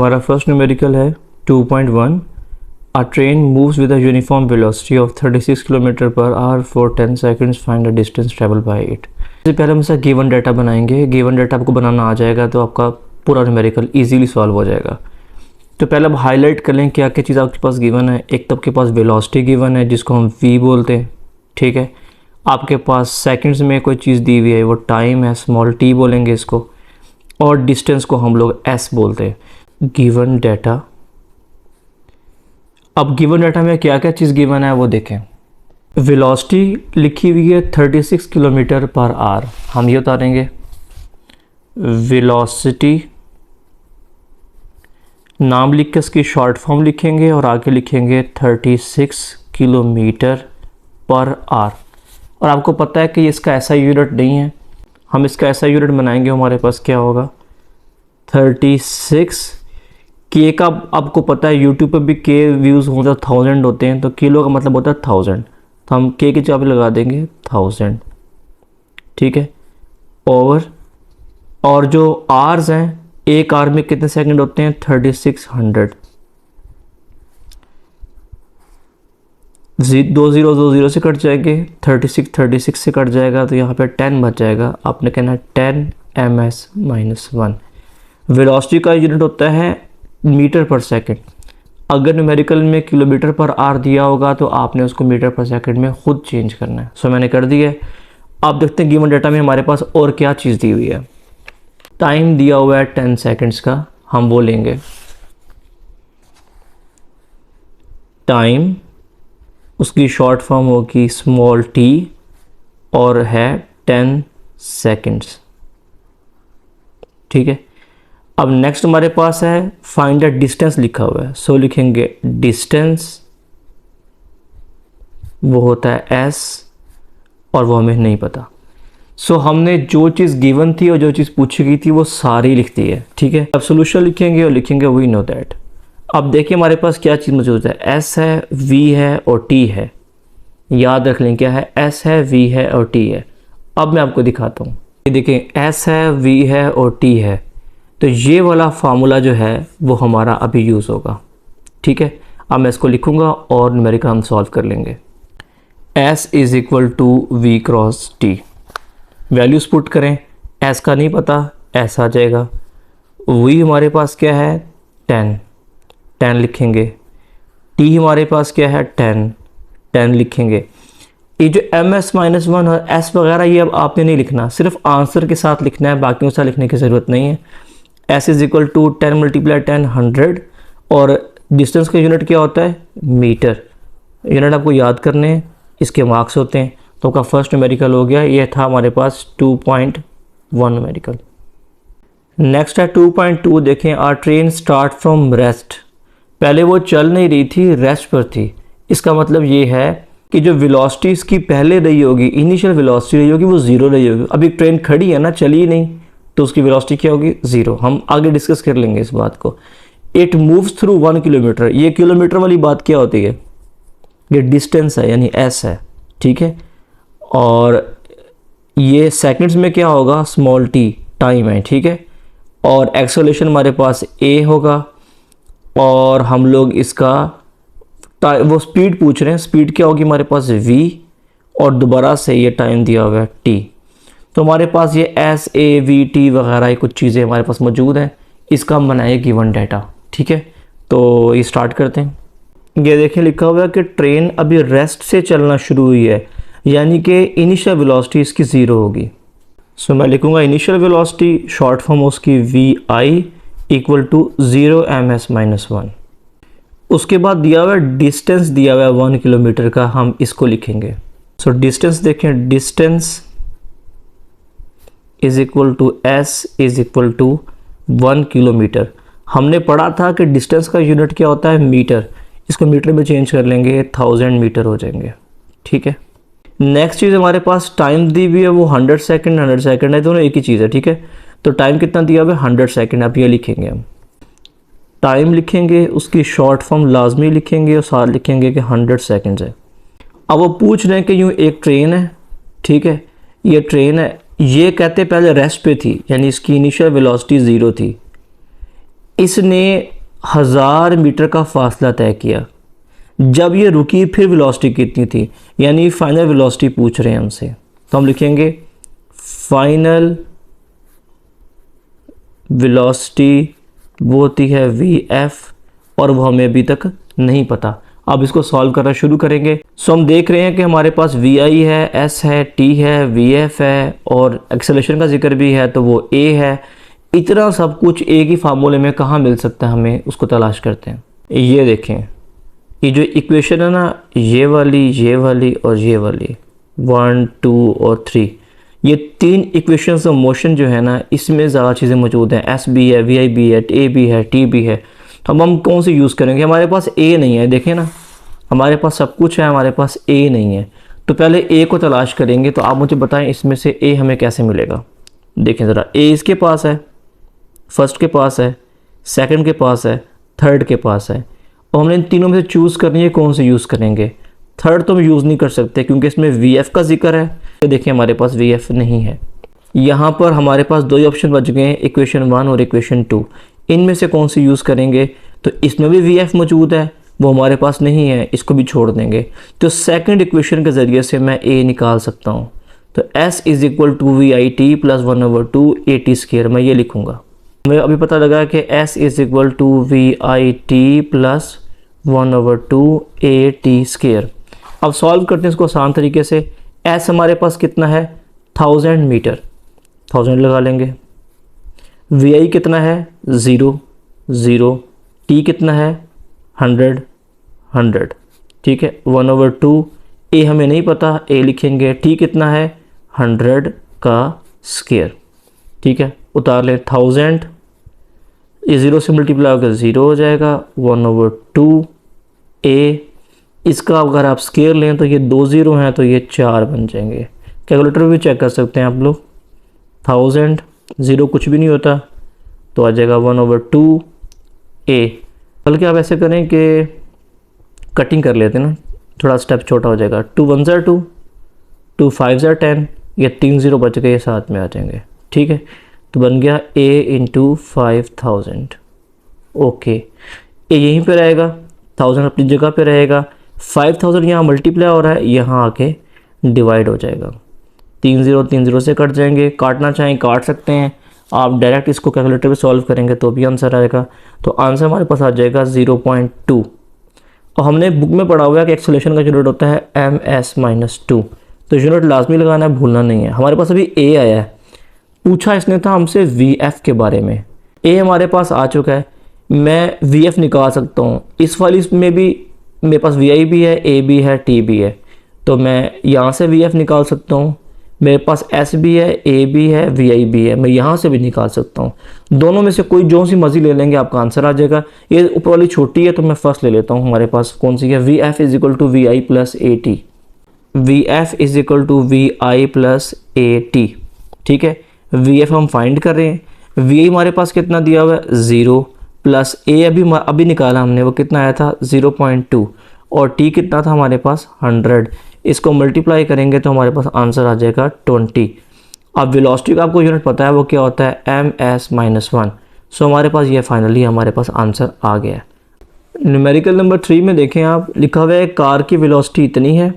हमारा first numerical है 2.1। A train moves with a uniform velocity of 36 km/h for 10 seconds. Find the distance traveled by it। सबसे पहले हम इसका given data बनाएंगे। गिवन डाटा आपको बनाना आ जाएगा तो आपका पूरा न्यूमेरिकल इजीली सॉल्व हो जाएगा। तो पहले अब हाईलाइट कर लें क्या क्या चीज़ आपके पास गिवन है। एक तो आपके पास वेलोसिटी गिवन है जिसको हम v बोलते हैं, ठीक है। आपके पास सेकंड्स में कोई चीज़ दी हुई है, वो टाइम है, स्मॉल t बोलेंगे इसको, और डिस्टेंस को हम लोग s बोलते हैं। गिवन डाटा, अब गिवन डाटा में क्या क्या चीज़ गिवन है वो देखें। वेलोसिटी लिखी हुई है 36 km/h। हम ये उतारेंगे वेलोसिटी, नाम लिख के इसकी शॉर्ट फॉर्म लिखेंगे और आगे लिखेंगे 36 km/h। और आपको पता है कि इसका ऐसा यूनिट नहीं है, हम इसका ऐसा यूनिट बनाएंगे। हमारे पास क्या होगा 36 के का, आपको पता है यूट्यूब पर भी के व्यूज़ होते हैं 1000 होते हैं, तो किलो का मतलब होता है 1000, तो हम के की जगह पे लगा देंगे 1000, ठीक है। और जो आर्स हैं, एक आर में कितने सेकंड होते हैं 3600। 20 से कट जाएंगे, 36 से कट जाएगा, तो यहाँ पे 10 बच जाएगा। आपने कहना है 10 ms-1। वेलोसिटी का यूनिट होता है मीटर पर सेकंड। अगर न्यूमेरिकल में km/h दिया होगा तो आपने उसको मीटर पर सेकंड में खुद चेंज करना है। सो मैंने कर दिया है। आप देखते हैं गिवन डाटा में हमारे पास और क्या चीज़ दी हुई है। टाइम दिया हुआ है 10 सेकंड्स का, हम वो लेंगे टाइम, उसकी शॉर्ट फॉर्म होगी स्मॉल t और है 10 सेकंड्स, ठीक है। अब नेक्स्ट हमारे पास है फाइंड द डिस्टेंस लिखा हुआ है। सो लिखेंगे डिस्टेंस, वो होता है s और वो हमें नहीं पता। सो हमने जो चीज़ गिवन थी और जो चीज़ पूछी गई थी वो सारी लिख दी है, ठीक है। अब सोल्यूशन लिखेंगे और लिखेंगे वी नो दैट। अब देखिए हमारे पास क्या चीज़ मौजूद है, s है, v है और t है। याद रख लें क्या है, s है, v है और t है। अब मैं आपको दिखाता हूँ। ये देखें s है, v है और t है, तो ये वाला फार्मूला जो है वो हमारा अभी यूज़ होगा, ठीक है। अब मैं इसको लिखूँगा और न्यूमेरिकल हम सॉल्व कर लेंगे। s = v cross t। Values put करें, s का नहीं पता, s आ जाएगा। v हमारे पास क्या है 10 लिखेंगे। t हमारे पास क्या है 10 लिखेंगे। ये जो ms-1 और s वगैरह ये अब आपने नहीं लिखना, सिर्फ आंसर के साथ लिखना है, बाकी उसका लिखने की ज़रूरत नहीं है। s = 10 × 10 100, और डिस्टेंस का यूनिट क्या होता है मीटर। यूनिट आपको याद करने हैं, इसके मार्क्स होते हैं। तो आपका फर्स्ट न्यूमेरिकल हो गया। ये था हमारे पास 2.1 न्यूमेरिकल। नेक्स्ट है 2.2। देखें a train start from rest. पहले वो चल नहीं रही थी, रेस्ट पर थी। इसका मतलब ये है कि जो वेलोसिटी इसकी पहले रही होगी, इनिशियल वेलोसिटी रही होगी, वो 0 रही होगी। अभी ट्रेन खड़ी है ना, चली नहीं, तो उसकी वेलोसिटी क्या होगी 0। हम आगे डिस्कस कर लेंगे इस बात को। It moves through 1 kilometre. ये किलोमीटर वाली बात क्या होती है, ये डिस्टेंस है यानी s है, ठीक है। और ये सेकंड्स में क्या होगा स्मॉल t, टाइम है, ठीक है। और एक्सेलरेशन हमारे पास a होगा, और हम लोग इसका वो स्पीड पूछ रहे हैं। स्पीड क्या होगी हमारे पास v, और दोबारा से ये टाइम दिया हुआ है t। तो हमारे पास ये s, a, v, t वगैरह ये कुछ चीज़ें हमारे पास मौजूद हैं। इसका हम बनाए गिवन डाटा, ठीक है। तो ये स्टार्ट करते हैं। ये देखें लिखा हुआ है कि ट्रेन अभी रेस्ट से चलना शुरू हुई है, यानी कि इनिशियल वेलोसिटी इसकी 0 होगी। सो मैं लिखूँगा इनिशियल वेलोसिटी, शॉर्ट फॉर्म उसकी vi = 0 ms-1। उसके बाद दिया हुआ है डिस्टेंस, दिया हुआ है 1 किलोमीटर का, हम इसको लिखेंगे। सो डिस्टेंस देखें, डिस्टेंस s = 1 किलोमीटर। हमने पढ़ा था कि डिस्टेंस का यूनिट क्या होता है मीटर, इसको मीटर में चेंज कर लेंगे, 1000 मीटर हो जाएंगे, ठीक है। नेक्स्ट चीज़ हमारे पास टाइम दी हुई है, वो 100 सेकंड है, दोनों एक ही चीज़ है, ठीक है। तो टाइम कितना दिया हुआ है 100 सेकंड। अब ये लिखेंगे, हम टाइम लिखेंगे, उसकी शॉर्ट फॉर्म लाजमी लिखेंगे और साथ लिखेंगे कि 100 सेकंड्स है। अब वो पूछ रहे हैं कि यूँ एक ट्रेन है, ठीक है, ये ट्रेन है, ये कहते पहले रेस्ट पे थी, यानी इसकी इनिशियल वेलोसिटी 0 थी। इसने 1000 मीटर का फासला तय किया। जब ये रुकी फिर वेलोसिटी कितनी थी, यानी फाइनल वेलोसिटी पूछ रहे हैं हमसे। तो हम लिखेंगे फाइनल वेलोसिटी वो होती है VF, और वो हमें अभी तक नहीं पता। अब इसको सॉल्व करना शुरू करेंगे। सो हम देख रहे हैं कि हमारे पास VI है, S है, T है, VF है, और एक्सेलरेशन का जिक्र भी है तो वो A है। इतना सब कुछ एक ही फार्मूले में कहाँ मिल सकता है, हमें उसको तलाश करते हैं। ये देखें, ये जो इक्वेशन है ना, ये वाली और ये वाली 1, 2 और 3, ये 3 इक्वेशंस ऑफ मोशन जो है ना, इसमें ज़्यादा चीज़ें मौजूद हैं। S भी है, VI भी है, A भी है, T भी है। तो अब हम कौन सी यूज़ करेंगे? हमारे पास A नहीं है, देखें ना, हमारे पास सब कुछ है, हमारे पास A नहीं है। तो पहले A को तलाश करेंगे। तो आप मुझे बताएं इसमें से A हमें कैसे मिलेगा। देखें ज़रा, A इसके पास है, फर्स्ट के पास है, सेकंड के पास है, थर्ड के पास है, और हमने इन तीनों में से चूज़ करनी है कौन से यूज़ करेंगे। थर्ड तो हम यूज़ नहीं कर सकते क्योंकि इसमें VF का जिक्र है। तो देखिए हमारे पास VF नहीं है। यहाँ पर हमारे पास 2 ही ऑप्शन बच गए हैं, इक्वेशन 1 और इक्वेशन 2। इनमें से कौन सी यूज़ करेंगे? तो इसमें भी VF मौजूद है, वो हमारे पास नहीं है, इसको भी छोड़ देंगे। तो सेकंड इक्वेशन के ज़रिए से मैं A निकाल सकता हूँ। तो S is equal to VIT plus 1/2 AT²। मैं ये लिखूँगा। मुझे अभी पता लगा कि S is equal to VIT plus 1/2 AT²। अब सॉल्व करते हैं इसको आसान तरीके से। S हमारे पास कितना है? 1000 मीटर, 1000 लगा लेंगे। VI कितना है? 0, 0। T कितना है? 100, 100। ठीक है, 1/2 A हमें नहीं पता, A लिखेंगे। T कितना है? 100 का स्क्वायर। ठीक है, उतार लें 1000, ये 0 से मल्टीप्लाई होकर 0 हो जाएगा। 1/2 A, इसका अगर आप स्क्वायर लें तो ये 2 0 हैं तो ये 4 बन जाएंगे। कैलकुलेटर भी चेक कर सकते हैं आप लोग। 1000, 0 कुछ भी नहीं होता तो आ जाएगा 1/2 A। बल्कि आप ऐसे करें कि कटिंग कर लेते हैं ना, थोड़ा स्टेप छोटा हो जाएगा। 2 1 2, 2 5 10, ये 3 0 बच गए, ये साथ में आ जाएंगे। ठीक है, तो बन गया A इंटू 5000। ओके, A यहीं पे रहेगा, 1000 अपनी जगह पे रहेगा। 5000 यहाँ मल्टीप्लाई हो रहा है, यहाँ आके डिवाइड हो जाएगा। 3 0 से कट जाएंगे। काटना चाहें काट सकते हैं, आप डायरेक्ट इसको कैलकुलेटर पे सॉल्व करेंगे तो भी आंसर आएगा। तो आंसर हमारे पास आ जाएगा 0.2। और हमने बुक में पढ़ा हुआ है कि एक्सेलरेशन का यूनिट होता है ms-2, तो यूनिट लाजमी लगाना है, भूलना नहीं है। हमारे पास अभी A आया है, पूछा इसने था हमसे VF के बारे में। A हमारे पास आ चुका है, मैं VF निकाल सकता हूँ। इस वाली में भी मेरे पास VI भी है, A भी है, T भी है, तो मैं यहाँ से VF निकाल सकता हूँ। मेरे पास S भी है, A भी है, VI भी है, मैं यहाँ से भी निकाल सकता हूँ। दोनों में से कोई जो सी मर्जी ले लेंगे आपका आंसर आ जाएगा। ये ऊपर वाली छोटी है तो मैं फर्स्ट ले लेता हूँ। हमारे पास कौन सी है? VF is equal to VI plus AT। VF is equal to VI plus AT। ठीक है, VF हम फाइंड कर रहे हैं। VI हमारे पास कितना दिया हुआ है? 0 प्लस A अभी निकाला हमने, वो कितना आया था? 0.2, और T कितना था हमारे पास? 100। इसको मल्टीप्लाई करेंगे तो हमारे पास आंसर आ जाएगा 20। अब वेलोसिटी का आपको यूनिट पता है, वो क्या होता है? ms-1। सो हमारे पास ये फाइनली हमारे पास आंसर आ गया है। न्यूमेरिकल नंबर 3 में देखें आप, लिखा हुआ है कार की वेलोसिटी इतनी है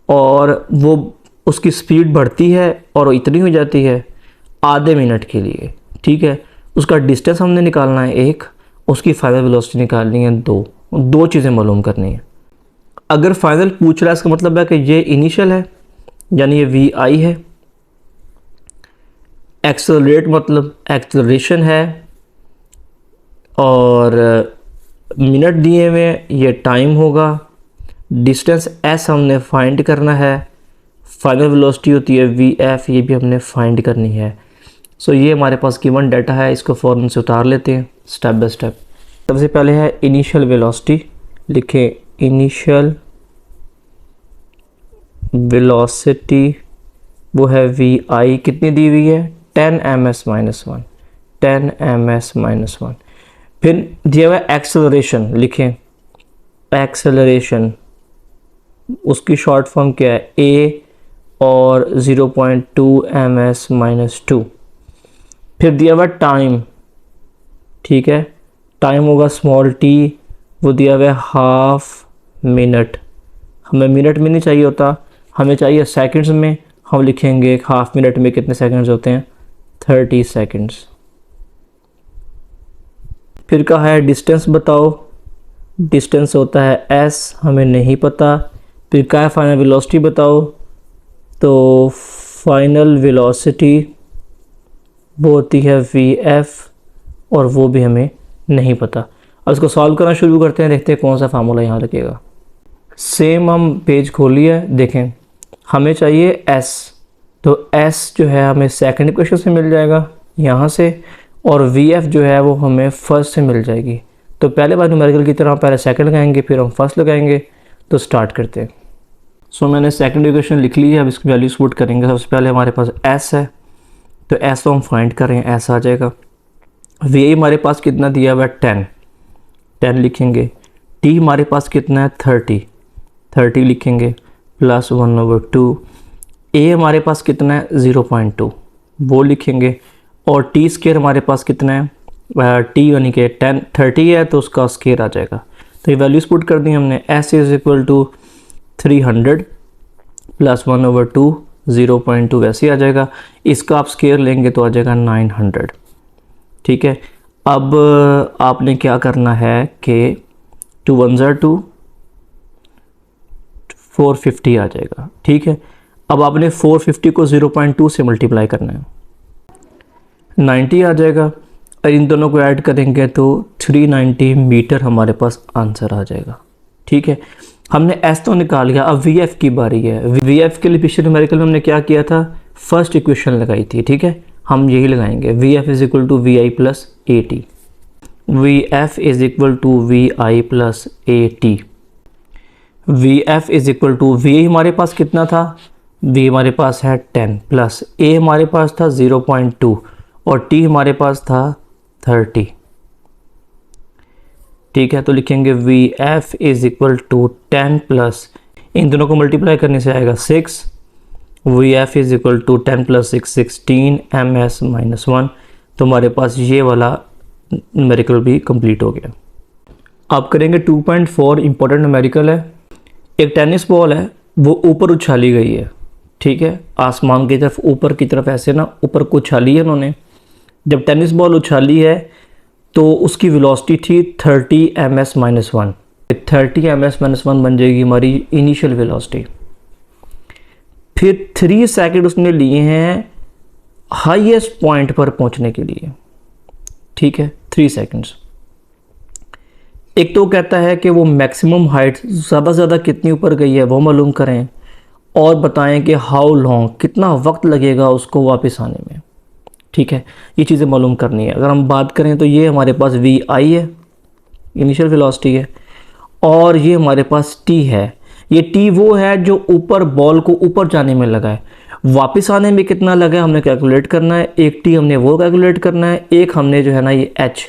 और वो उसकी स्पीड बढ़ती है और इतनी हो जाती है आधे मिनट के लिए। ठीक है, उसका डिस्टेंस हमने निकालना है 1, उसकी फाइनल वेलोसिटी निकालनी है 2। दो चीज़ें मालूम करनी है। अगर फाइनल पूछ रहा है इसका मतलब है कि ये इनिशियल है, यानी ये VI है। एक्सेलरेट मतलब एक्सेलरेशन है, और मिनट दिए हुए, ये टाइम होगा। डिस्टेंस S हमने फाइंड करना है। फाइनल वेलोसिटी होती है VF, ये भी हमने फाइंड करनी है। सो ये हमारे पास गिवन डाटा है, इसको फ़ौरन से उतार लेते हैं स्टेप बाय स्टेप। सबसे पहले है इनिशियल वेलोसिटी। लिखें इनिशियल वेलोसिटी, वो है VI, कितनी दी हुई है? 10 ms-1, 10 ms-1। फिर दिया हुआ है एक्सेलरेशन। लिखें एक्सेलरेशन, उसकी शॉर्ट फॉर्म क्या है? A और 0.2 ms-2। फिर दिया हुआ टाइम, ठीक है। टाइम होगा स्मॉल टी, वो दिया हुआ है हाफ मिनट। हमें मिनट में नहीं चाहिए होता, हमें चाहिए सेकंड्स में। हम लिखेंगे हाफ मिनट में कितने सेकंड्स होते हैं, 30 सेकंड्स। फिर कहा है डिस्टेंस बताओ, डिस्टेंस होता है s, हमें नहीं पता। फिर कहा है फाइनल वेलोसिटी बताओ, तो फाइनल वेलोसिटी वो होती है vf, और वो भी हमें नहीं पता। अब इसको सॉल्व करना शुरू करते हैं, देखते हैं कौन सा फार्मूला यहाँ लगेगा। सेम हम पेज खोलिए, देखें हमें चाहिए s, तो s जो है हमें सेकंड इक्वेशन से मिल जाएगा यहाँ से, और vf जो है वो हमें फर्स्ट से मिल जाएगी। तो पहले बार न्यूमेरिकल की तरह पहले सेकंड लगाएंगे, फिर हम फर्स्ट लगाएंगे। तो स्टार्ट करते हैं। सो मैंने सेकंड इक्वेशन लिख ली है, अब इसकी वैल्यूज पुट करेंगे। सबसे पहले हमारे पास s है, तो s तो हम फाइंड कर रहे हैं, s आ जाएगा। v हमारे पास कितना दिया हुआ है 10 लिखेंगे। t हमारे पास कितना है 30 लिखेंगे, प्लस 1/2। a हमारे पास कितना है 0.2, वो लिखेंगे। और टी स्केयर हमारे पास कितना है, टी यानी कि 30 है, तो उसका स्केयर आ जाएगा। तो ये वैल्यूज पुट कर दी हमने। s is equal to 300 plus 1/2, 0.2 वैसे ही आ जाएगा। इसका आप स्केयर लेंगे तो आ जाएगा 900। ठीक है। अब आपने क्या करना है कि 2 1 2, 450 आ जाएगा। ठीक है। अब आपने 450 को 0.2 से मल्टीप्लाई करना है, 90 आ जाएगा। और इन दोनों को ऐड करेंगे तो 390 मीटर हमारे पास आंसर आ जाएगा। ठीक है। हमने एस तो निकाल लिया, अब वी एफ की बारी है। वी एफ के लिए पिछले न्यूमेरिकल में हमने क्या किया था, फर्स्ट इक्वेशन लगाई थी। ठीक है, हम यही लगाएंगे। V F is equal to V I plus A T. V F is equal to V I plus A T. V F is equal to V हमारे पास कितना था, वी हमारे पास है 10 प्लस ए हमारे पास था 0.2 और टी हमारे पास था 30। ठीक है, तो लिखेंगे V F is equal to 10 plus, इन दोनों को मल्टीप्लाई करने से आएगा 6। V F is equal to 10 plus 6 16 M S minus 1। तो हमारे पास ये वाला न्यूमेरिकल भी कंप्लीट हो गया। अब करेंगे 2.4 इंपॉर्टेंट न्यूमेरिकल है। एक टेनिस बॉल है, वो ऊपर उछाली गई है। ठीक है, आसमान की तरफ, ऊपर की तरफ, ऐसे ना ऊपर को उछाली है उन्होंने। जब टेनिस बॉल उछाली है तो उसकी वेलोसिटी थी 30 M S minus 1। 30 M S minus 1 बन जाएगी हमारी इनिशियल वेलोसिटी। फिर 3 सेकंड उसने लिए हैं हाईएस्ट पॉइंट पर पहुंचने के लिए। ठीक है, 3 सेकंड्स। एक तो कहता है कि वो मैक्सिमम हाइट ज़्यादा से ज़्यादा कितनी ऊपर गई है वो मालूम करें, और बताएं कि हाउ लॉन्ग, कितना वक्त लगेगा उसको वापस आने में। ठीक है, ये चीज़ें मालूम करनी है। अगर हम बात करें तो ये हमारे पास वी आई है, इनिशियल वेलोसिटी है, और ये हमारे पास टी है। ये टी वो है जो ऊपर, बॉल को ऊपर जाने में लगा है। वापस आने में कितना लगा है हमने कैलकुलेट करना है। एक टी हमने वो कैलकुलेट करना है, एक हमने जो है ना ये एच,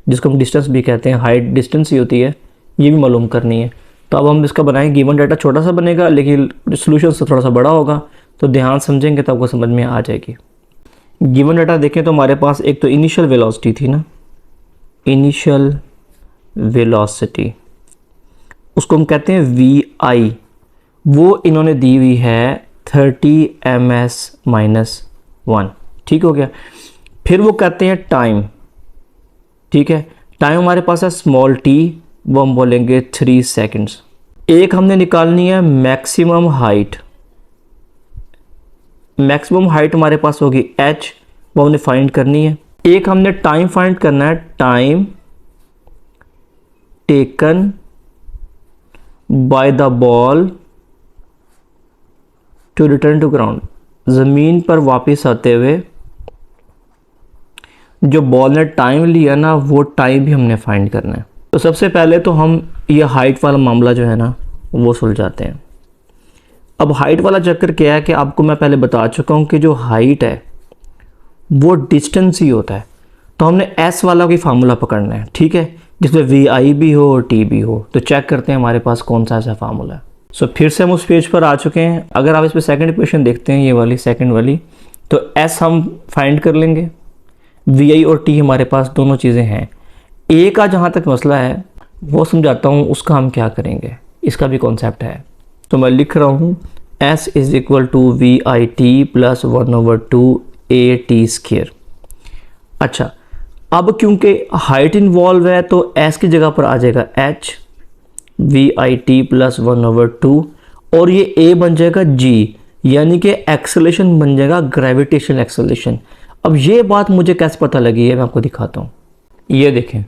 जिसको हम डिस्टेंस भी कहते हैं, हाइट डिस्टेंस ही होती है, ये भी मालूम करनी है। तो अब हम इसका बनाएंगे। गिवन डाटा छोटा सा बनेगा लेकिन सोल्यूशन से थोड़ा सा बड़ा होगा, तो ध्यान समझेंगे तो आपको समझ में आ जाएगी। गिवन डाटा देखें तो हमारे पास एक तो इनिशियल वेलोसिटी थी ना, इनिशियल वेलोसिटी, उसको हम कहते हैं वी आई। वो इन्होंने दी हुई है 30 एम एस माइनस 1। ठीक हो गया। फिर वो कहते हैं टाइम। ठीक है, टाइम हमारे पास है स्मॉल टी, वो हम बोलेंगे 3 सेकंड्स। एक हमने निकालनी है मैक्सिमम हाइट। मैक्सिमम हाइट हमारे पास होगी h, वो हमने फाइंड करनी है। एक हमने टाइम फाइंड करना है, time taken by the ball to return to ground. ज़मीन पर वापस आते हुए जो बॉल ने टाइम लिया ना, वो टाइम भी हमने फाइंड करना है। तो सबसे पहले तो हम ये हाइट वाला मामला जो है ना वो सुलझाते हैं। अब हाइट वाला चक्कर क्या है कि आपको मैं पहले बता चुका हूँ कि जो हाइट है वो डिस्टेंस ही होता है। तो हमने एस वाला की फार्मूला पकड़ना है। ठीक है, जिसमें वी आई भी हो और टी भी हो। तो चेक करते हैं हमारे पास कौन सा ऐसा फार्मूला है। सो फिर से हम उस पेज पर आ चुके हैं। अगर आप इस पर सेकंड इक्वेशन देखते हैं, ये वाली सेकंड वाली, तो एस हम फाइंड कर लेंगे। VI और T हमारे पास दोनों चीज़ें हैं। A का जहाँ तक मसला है वो समझाता हूँ, उसका हम क्या करेंगे, इसका भी कॉन्सेप्ट है। तो मैं लिख रहा हूँ S is equal to VIT plus 1/2 AT²। अच्छा, अब क्योंकि हाइट इन्वॉल्व है तो S की जगह पर आ जाएगा H VIT प्लस 1/2 और ये A बन जाएगा G, यानी कि एक्सेलेरेशन बन जाएगा ग्रेविटेशनल एक्सेलेरेशन। अब ये बात मुझे कैसे पता लगी है, मैं आपको दिखाता हूँ। ये देखें,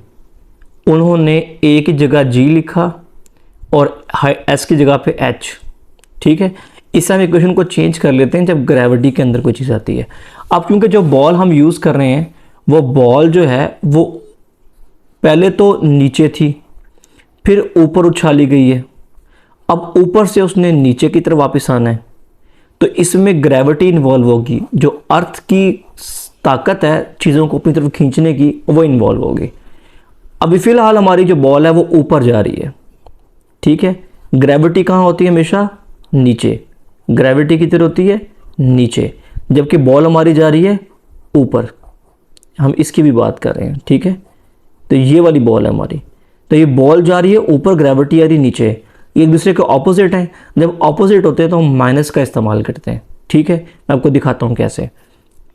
उन्होंने A की जगह G लिखा और S की जगह पे H, ठीक है। इससे हम इक्वेशन को चेंज कर लेते हैं जब ग्रेविटी के अंदर कोई चीज़ आती है। अब क्योंकि जो बॉल हम यूज़ कर रहे हैं वो बॉल जो है वो पहले तो नीचे थी, फिर ऊपर उछाली गई है, अब ऊपर से उसने नीचे की तरफ वापस आना है, तो इसमें ग्रेविटी इन्वॉल्व होगी। जो अर्थ की ताकत है चीज़ों को अपनी तरफ खींचने की, वो इन्वॉल्व होगी। अभी फ़िलहाल हमारी जो बॉल है वो ऊपर जा रही है, ठीक है। ग्रेविटी कहाँ होती है? हमेशा नीचे। ग्रेविटी किधर होती है? नीचे। जबकि बॉल हमारी जा रही है ऊपर। हम इसकी भी बात कर रहे हैं, ठीक है। तो ये वाली बॉल है हमारी, तो ये बॉल जा रही है ऊपर, ग्रेविटी आ रही है नीचे। ये एक दूसरे के ऑपोजिट हैं। जब ऑपोजिट होते हैं तो हम माइनस का इस्तेमाल करते हैं, ठीक है। मैं आपको दिखाता हूँ कैसे।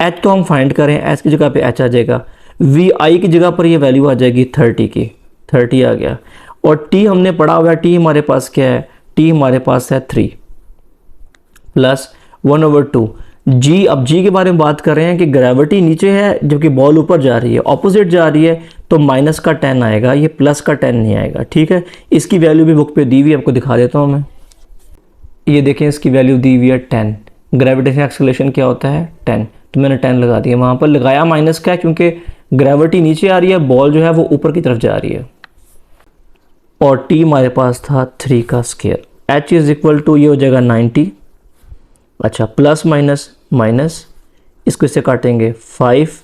एच तो हम फाइंड करें, एच की जगह पे एच आ जाएगा, वी आई की जगह पर ये वैल्यू आ जाएगी 30 की, 30 आ गया। और टी हमने पढ़ा हुआ है, टी हमारे पास क्या है? टी हमारे पास है 3 प्लस 1/2 जी। अब जी के बारे में बात कर रहे हैं कि ग्रेविटी नीचे है जबकि बॉल ऊपर जा रही है, ऑपोजिट जा रही है, तो माइनस का 10 आएगा, ये प्लस का 10 नहीं आएगा, ठीक है। इसकी वैल्यू भी बुक पे दी हुई है, आपको दिखा देता हूँ मैं। ये देखें, इसकी वैल्यू दी हुई है 10। ग्रेविटेशन एक्सेलरेशन क्या होता है? 10। तो मैंने 10 लगा दिया। वहाँ पर लगाया माइनस का क्योंकि ग्रेविटी नीचे आ रही है, बॉल जो है वो ऊपर की तरफ जा रही है। और टी हमारे पास था 3 का square. H is equal to, ये हो जाएगा 90। अच्छा, प्लस माइनस माइनस, इसको इससे काटेंगे 5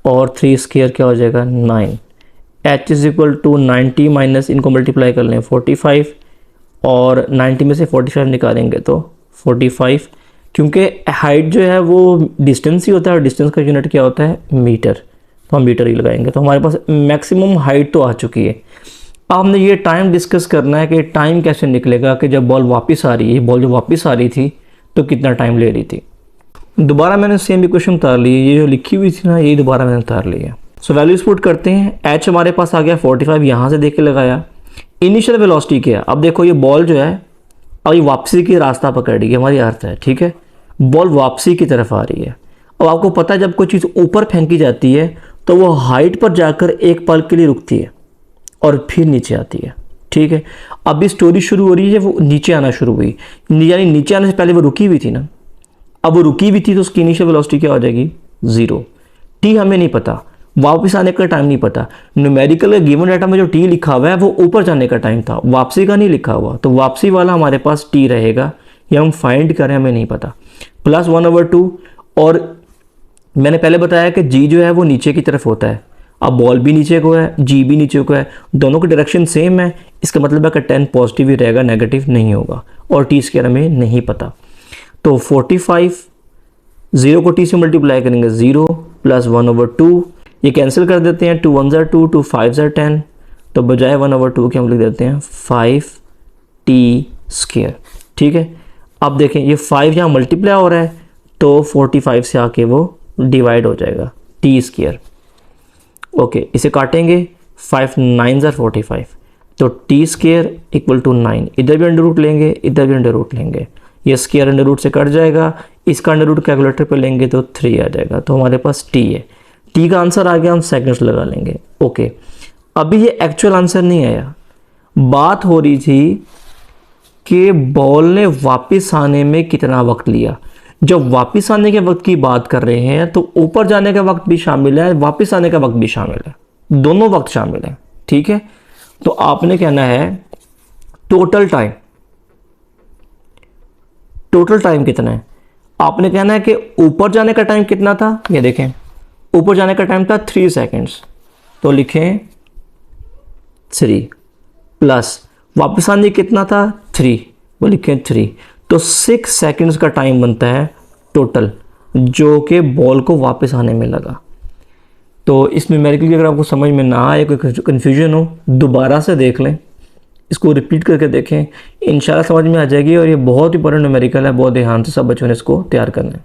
और 3 स्क्वायर क्या हो जाएगा? 9। H is equal to 90 minus, इनको मल्टीप्लाई कर लें 45, और 90 में से 45 निकालेंगे तो 45, क्योंकि हाइट जो है वो डिस्टेंस ही होता है और डिस्टेंस का यूनिट क्या होता है? मीटर, तो हम मीटर ही लगाएंगे। तो हमारे पास मैक्सिमम हाइट तो आ चुकी है। अब हमने ये टाइम डिस्कस करना है कि टाइम कैसे निकलेगा, कि जब बॉल वापस आ रही है, बॉल जो वापस आ रही थी तो कितना टाइम ले रही थी। दोबारा मैंने सेम इक्वेशन उतार ली है, ये जो लिखी हुई थी ना, यही दोबारा मैंने उतार ली है। सो वैल्यूज पुट करते हैं। एच हमारे पास आ गया 45, यहाँ से देख के लगाया। इनिशियल वेलोसिटी क्या है? अब देखो, ये बॉल जो है अभी वापसी की रास्ता पकड़ रही है, हमारी अर्थ है, ठीक है। बॉल वापसी की तरफ आ रही है। अब आपको पता है जब कोई चीज़ ऊपर फेंकी जाती है तो वो हाइट पर जाकर एक पल के लिए रुकती है और फिर नीचे आती है, ठीक है। अभी स्टोरी शुरू हो रही है, वो नीचे आना शुरू हुई, यानी नीचे आने से पहले वो रुकी हुई थी ना। अब वो रुकी हुई थी तो उसकी इनिशियल वेलोसिटी क्या हो जाएगी? 0। टी हमें नहीं पता, वापस आने का टाइम नहीं पता। न्यूमेरिकल गिवन डाटा में जो टी लिखा हुआ है वो ऊपर जाने का टाइम था, वापसी का नहीं लिखा हुआ, तो वापसी वाला हमारे पास टी रहेगा। ये हम फाइंड करें, हमें नहीं पता। प्लस 1/2, और मैंने पहले बताया कि जी जो है वो नीचे की तरफ होता है। अब बॉल भी नीचे को है, जी भी नीचे को है, दोनों की डायरेक्शन सेम है। इसका मतलब है कि 10 पॉजिटिव ही रहेगा, नेगेटिव नहीं होगा। और टी स्क्वायर हमें नहीं पता, तो 45, 0 को टी से मल्टीप्लाई करेंगे 0 प्लस 1/2, ये कैंसिल कर देते हैं। 2 1 2, 2 5 10, तो बजाय 1/2 के हम लिख देते हैं 5t², ठीक है। अब देखें, ये 5 यहाँ मल्टीप्लाई हो रहा है तो 45 से आके वो डिवाइड हो जाएगा, t²। ओके, इसे काटेंगे, 5 9 45, तो t² इक्वल टू 9। इधर भी अंडर रूट लेंगे, इधर भी अंडर रूट लेंगे, ये स्क्वायर अंडर रूट से कट जाएगा, इसका अंडर रूट कैलकुलेटर पे लेंगे तो 3 आ जाएगा। तो हमारे पास t है। टी का आंसर आ गया, हम सेकंड्स लगा लेंगे। ओके, अभी ये एक्चुअल आंसर नहीं आया, बात हो रही थी कि बॉल ने वापस आने में कितना वक्त लिया। जब वापस आने के वक्त की बात कर रहे हैं तो ऊपर जाने का वक्त भी शामिल है, वापस आने का वक्त भी शामिल है, दोनों वक्त शामिल है, ठीक है। तो आपने कहना है टोटल टाइम, टोटल टाइम कितना है। आपने कहना है कि ऊपर जाने का टाइम कितना था। ये देखें, ऊपर जाने का टाइम था 3 सेकेंड्स, तो लिखें 3, प्लस वापस आने कितना था 3, वो लिखें 3, तो 6 सेकेंड्स का टाइम बनता है टोटल। जो कि बॉल को वापस आने में लगा। तो इस न्यूमेरिकल की अगर आपको समझ में ना आए, कोई कन्फ्यूजन हो, दोबारा से देख लें, इसको रिपीट करके देखें, इंशाल्लाह समझ में आ जाएगी। और ये बहुत इंपॉर्टेंट न्यूमेरिकल है, बहुत ध्यान से सब बच्चों ने इसको तैयार करना है।